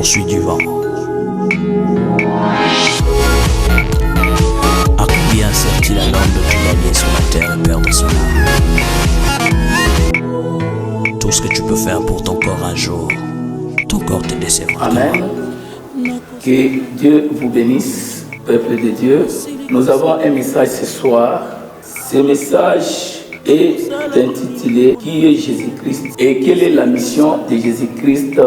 poursuite du vent. À combien sert-il à l'homme de tout gagner sur la terre et perdre son âme? Tout ce que tu peux faire pour ton corps un jour, ton corps te décevra. Amen. Que Dieu vous bénisse, peuple de Dieu. Nous avons un message ce soir. Ce message est intitulé « Qui est Jésus-Christ ?» et quelle est la mission de Jésus-Christ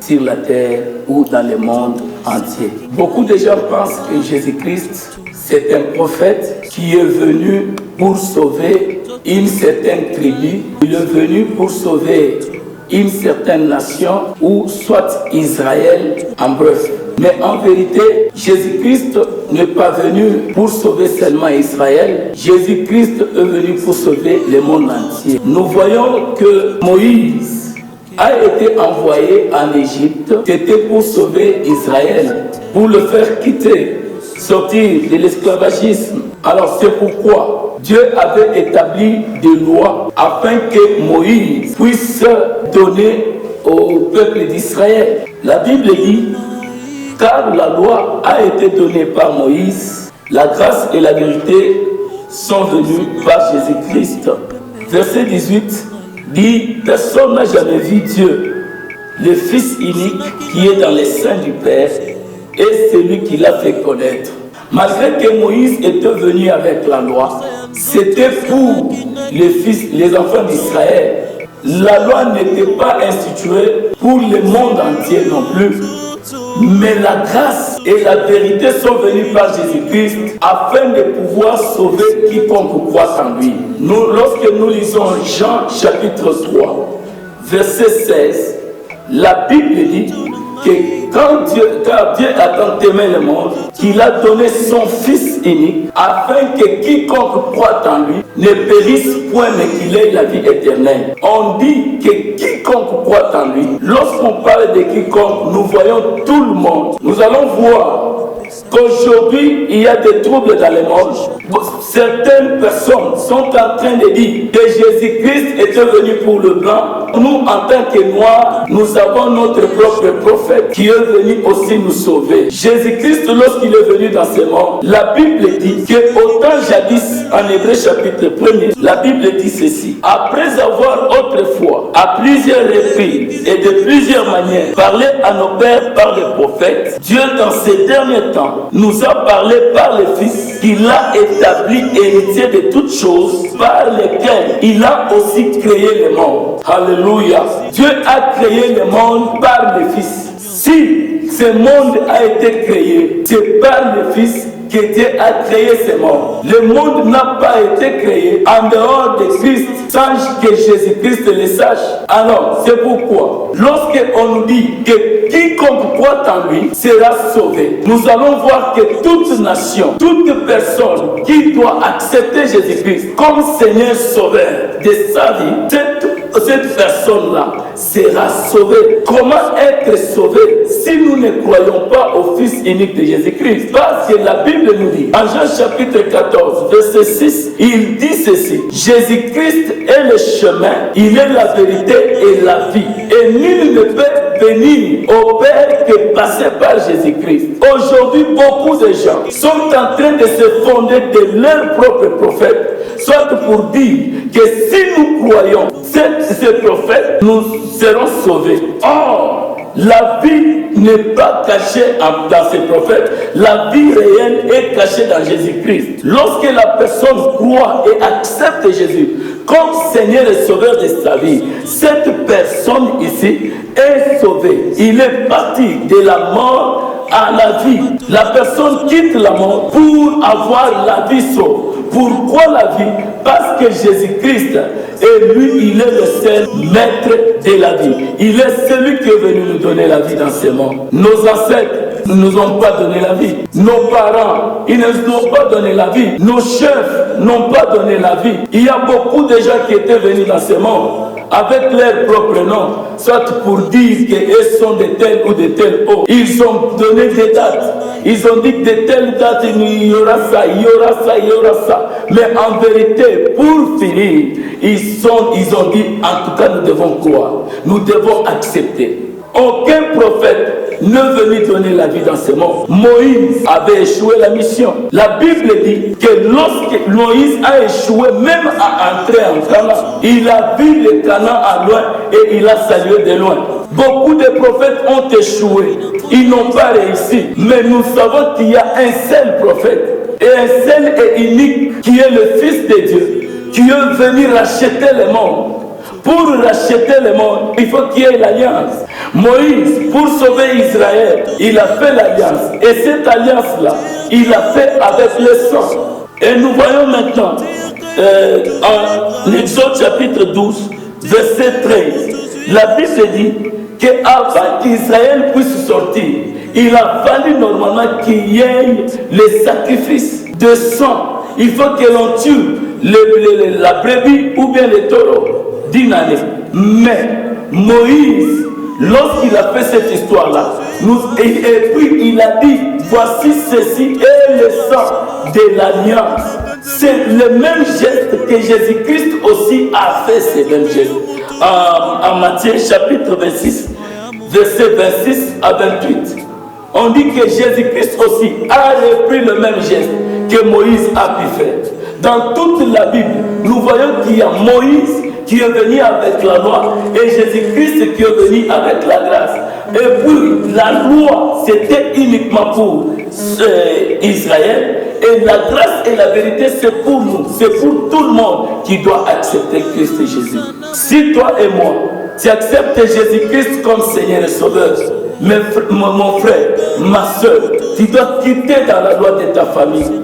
sur la terre ou dans le monde entier. Beaucoup de gens pensent que Jésus-Christ, c'est un prophète qui est venu pour sauver une certaine tribu. Il est venu pour sauver une certaine nation ou soit Israël en bref. Mais en vérité, Jésus-Christ n'est pas venu pour sauver seulement Israël. Jésus-Christ est venu pour sauver le monde entier. Nous voyons que Moïse a été envoyé en Égypte. C'était pour sauver Israël, pour le faire quitter, sortir de l'esclavagisme. Alors c'est pourquoi Dieu avait établi des lois afin que Moïse puisse donner au peuple d'Israël. La Bible dit: car la loi a été donnée par Moïse, la grâce et la vérité sont venues par Jésus-Christ. Verset 18 dit: personne n'a jamais vu Dieu, le Fils unique qui est dans les seins du Père, et celui qui l'a fait connaître. Malgré que Moïse était venu avec la loi, c'était pour les enfants d'Israël. La loi n'était pas instituée pour le monde entier non plus. Mais la grâce et la vérité sont venues par Jésus-Christ afin de pouvoir sauver quiconque croit en lui. Lorsque nous lisons Jean chapitre 3, verset 16, la Bible dit que car Dieu a tant aimé le monde qu'il a donné son Fils unique afin que quiconque croit en lui ne périsse point mais qu'il ait la vie éternelle. On dit que quiconque croit en lui, lorsqu'on parle de quiconque, nous voyons tout le monde. Nous allons voir qu'aujourd'hui, il y a des troubles dans le monde. Certaines personnes sont en train de dire que Jésus-Christ était venu pour le blanc. Nous, en tant que noirs, nous avons notre propre prophète qui est venu aussi nous sauver. Jésus-Christ, lorsqu'il est venu dans ce monde, la Bible dit que autant jadis, en Hébreux chapitre 1er, la Bible dit ceci: après avoir autrefois, à plusieurs reprises et de plusieurs manières, parlé à nos pères par les prophètes, Dieu, dans ces derniers temps, nous a parlé par le Fils qu'il a établi héritier de toutes choses, par lesquelles il a aussi créé le monde. Alléluia. Dieu a créé le monde par le Fils. Si ce monde a été créé, c'est par le Fils que Dieu a créé ce monde. Le monde n'a pas été créé en dehors de Christ sans que Jésus-Christ le sache. Alors, c'est pourquoi, lorsqu'on nous dit que quiconque croit en lui sera sauvé, nous allons voir que toute nation, toute personne qui doit accepter Jésus-Christ comme Seigneur Sauveur de sa vie, cette personne-là sera sauvée. Comment être sauvé si nous ne croyons pas au Fils unique de Jésus-Christ? Parce que la Bible nous dit, en Jean chapitre 14, verset 6, il dit ceci: Jésus-Christ est le chemin, il est la vérité et la vie. Et nul ne peut venir au Père que passer par Jésus-Christ. Aujourd'hui, beaucoup de gens sont en train de se fonder de leur propre prophète, soit pour dire que si nous croyons ce prophète, nous serons sauvés. Or, la vie n'est pas cachée dans ces prophètes. La vie réelle est cachée dans Jésus-Christ. Lorsque la personne croit et accepte Jésus comme Seigneur et Sauveur de sa vie, cette personne ici est sauvée. Il est parti de la mort à la vie. La personne quitte la mort pour avoir la vie sauve. Pourquoi la vie? Parce que Jésus-Christ est lui, il est le seul maître de la vie. Il est celui qui est venu nous donner la vie dans ce monde. Nos ancêtres ne nous ont pas donné la vie. Nos parents, ils ne nous ont pas donné la vie. Nos chefs n'ont pas donné la vie. Il y a beaucoup de gens qui étaient venus dans ce monde avec leur propre nom, soit pour dire qu'ils sont de tel ou de tel haut. Ils ont donné des dates. Ils ont dit que de telle date, il y aura ça, il y aura ça, il y aura ça. Mais en vérité, pour finir, ils ont dit, en tout cas, nous devons croire. Nous devons accepter. Aucun prophète ne venu donner la vie dans ce monde. Moïse avait échoué la mission. La Bible dit que lorsque Moïse a échoué, même à entrer en Canaan, il a vu le Canaan à loin et il a salué de loin. Beaucoup de prophètes ont échoué. Ils n'ont pas réussi. Mais nous savons qu'il y a un seul prophète et un seul et unique qui est le Fils de Dieu, qui est venu racheter le monde. Pour racheter le monde, il faut qu'il y ait l'alliance. Moïse, pour sauver Israël, il a fait l'alliance. Et cette alliance-là, il l'a fait avec le sang. Et nous voyons maintenant, en Exode chapitre 12, verset 13, la Bible dit qu'avant qu'Israël puisse sortir, il a fallu normalement qu'il y ait les sacrifices de sang. Il faut que l'on tue la brebis ou bien le taureau d'une année. Mais Moïse, lorsqu'il a fait cette histoire-là, et puis il a dit, voici ceci est le sang de l'alliance. C'est le même geste que Jésus-Christ aussi a fait, ces mêmes gestes. En Matthieu chapitre 26, verset 26 à 28. On dit que Jésus-Christ aussi a repris le même geste que Moïse a pu faire. Dans toute la Bible, nous voyons qu'il y a Moïse qui est venu avec la loi et Jésus-Christ qui est venu avec la grâce. Et puis, la loi, c'était uniquement pour Israël. Et la grâce et la vérité, c'est pour nous. C'est pour tout le monde qui doit accepter Christ et Jésus. Si toi et moi, tu acceptes Jésus-Christ comme Seigneur et Sauveur, mon frère, ma soeur, tu dois quitter dans la loi de ta famille.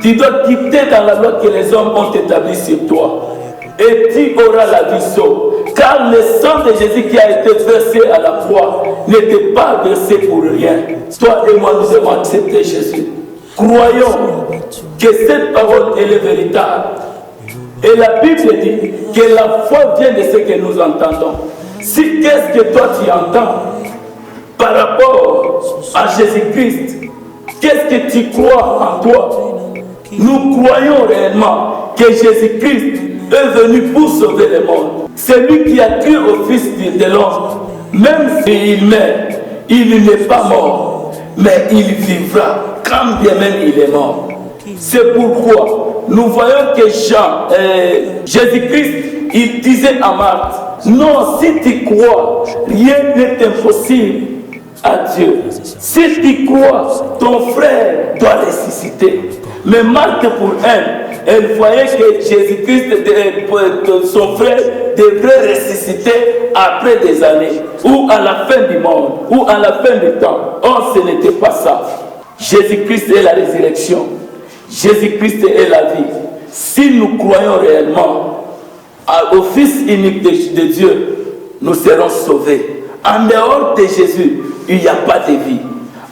Tu dois quitter dans la loi que les hommes ont établie sur toi. Et tu auras la vie sauve. Car le sang de Jésus qui a été versé à la croix n'était pas versé pour rien. Toi et moi, nous devons accepter Jésus. Croyons que cette parole elle est véritable. Et la Bible dit que la foi vient de ce que nous entendons. Si qu'est-ce que toi tu entends par rapport à Jésus-Christ, qu'est-ce que tu crois en toi? Nous croyons réellement que Jésus-Christ est venu pour sauver le monde. C'est lui qui a cru au Fils de l'homme. Même s'il meurt, il n'est pas mort, mais il vivra quand bien même il est mort. C'est pourquoi nous voyons que Jésus-Christ, il disait à Marthe, non, si tu crois, rien n'est impossible à Dieu. Si tu crois, ton frère doit ressusciter. Mais Marthe, pour elle voyait que Jésus-Christ, son frère, devrait ressusciter après des années, ou à la fin du monde, ou à la fin du temps. Or, ce n'était pas ça. Jésus-Christ est la résurrection. Jésus-Christ est la vie. Si nous croyons réellement au Fils unique de Dieu, nous serons sauvés. En dehors de Jésus, il n'y a pas de vie.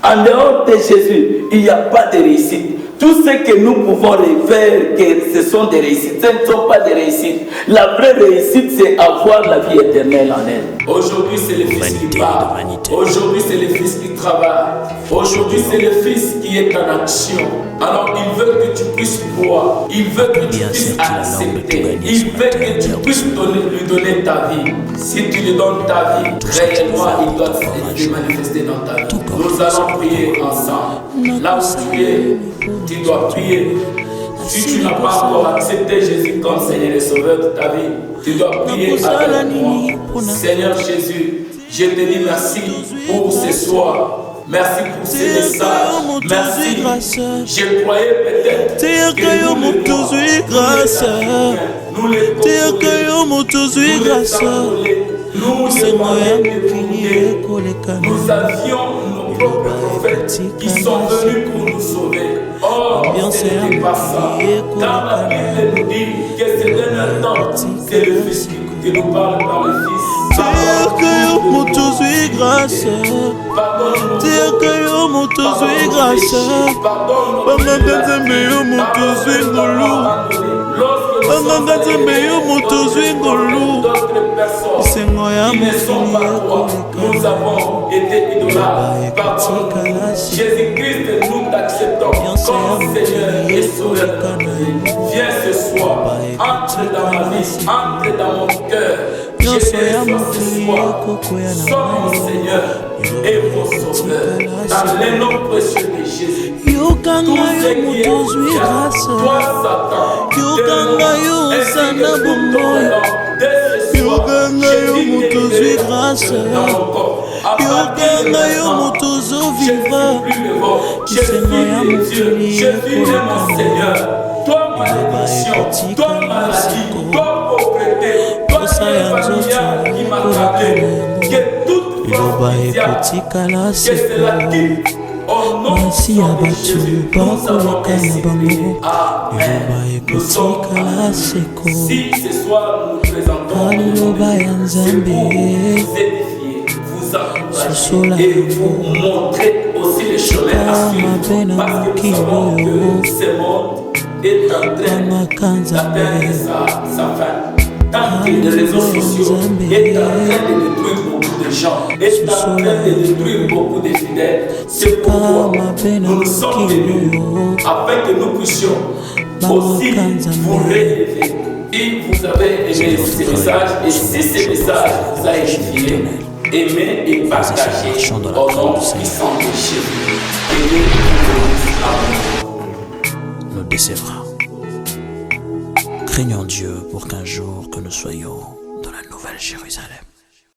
En dehors de Jésus, il n'y a pas de réussite. Tout ce que nous pouvons faire, que ce sont des réussites, ce ne sont pas des réussites. La vraie réussite, c'est avoir la vie éternelle en elle. Aujourd'hui, c'est le Fils qui parle. Aujourd'hui, c'est le Fils qui travaille. Aujourd'hui, c'est le Fils qui est en action. Alors, il veut que tu puisses croire. Il veut que tu puisses accepter. Il veut que tu puisses lui donner ta vie. Si tu lui donnes ta vie, réellement, il doit se manifester dans ta vie. Nous allons prier ensemble. Là où tu es, tu dois prier. Si tu n'as pas encore accepté Jésus comme Seigneur et Sauveur de ta vie, tu dois prier avec moi. Seigneur Jésus, je te dis merci pour ce soir. Merci pour ces messages. Merci. Je croyais peut-être que nous avions nos propres prophètes qui sont venus pour nous sauver. Or, ce n'était pas ça. Car la Bible nous dit que ce dernier temps, c'est le Fils qui nous parle par le Fils. Nous avons été idolâtres. Jésus-Christ, nous t'acceptons comme Seigneur et Sauveur. Viens ce soir, entre dans ma vie, entre dans mon cœur. Je reçois ce soir, sois mon Seigneur et mon Sauveur. Dans le nom précieux de Jésus. Tout ce qui est déjà, toi Satan, Yokanga yo sana bomoi, yokanga yo moto zwi grâce, yokanga yo moto zo vivra, kisenga ya mokili ekokanga, malédiction, toi maladie, toi pauvreté, toi Seigneur qui m'a frappé, que toute ekotikala seko. Merci à Batu, Bakoloka na bango, Eloba ekotikala seko. Si ce soir nous présentons Aliloba ya Nzambe, vous encourager et vous montrer aussi le chemin à suivre, parce que nous savons que ce monde est en train d'atteindre sa fin. Tant que les réseaux sociaux est en train de détruire beaucoup de gens, est en train de détruire beaucoup de fidèles, c'est pourquoi nous nous sommes venus afin que nous puissions aussi vous relever. Si vous avez aimé ce message et si ce message vous a édifié, aimez et partagez au nom puissant de Jésus. Et nous décevra. Craignons Dieu pour qu'un jour que nous soyons dans la nouvelle Jérusalem.